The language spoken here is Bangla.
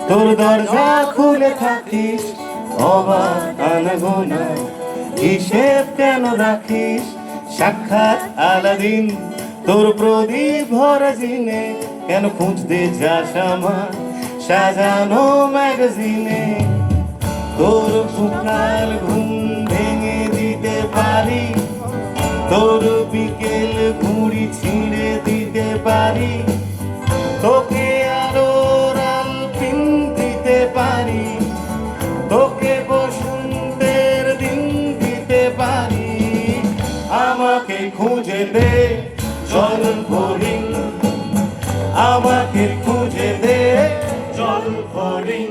তোর দরজা খুলে থাকিস অবাক আনাগোনা, হিসেব কেন রাখিস সাক্ষাৎ আলাদিন। তোর প্রদীপ ভরা জিনে কেন খুঁজতে যাস আমার সাজানো ম্যাগাজিনে। তোর সকাল ঘুম ভেঙে দিতে পারি, তোর বিকেল ঘুড়ি ছিঁড়ে দিতে পারি, তোকে আরো রাল পিন দিতে পারি, তোকে বসন্তের দিন দিতে পারি। আমাকে খুঁজে দে জল হরিণ, আমাকে খুঁজে দে জল হরিণ।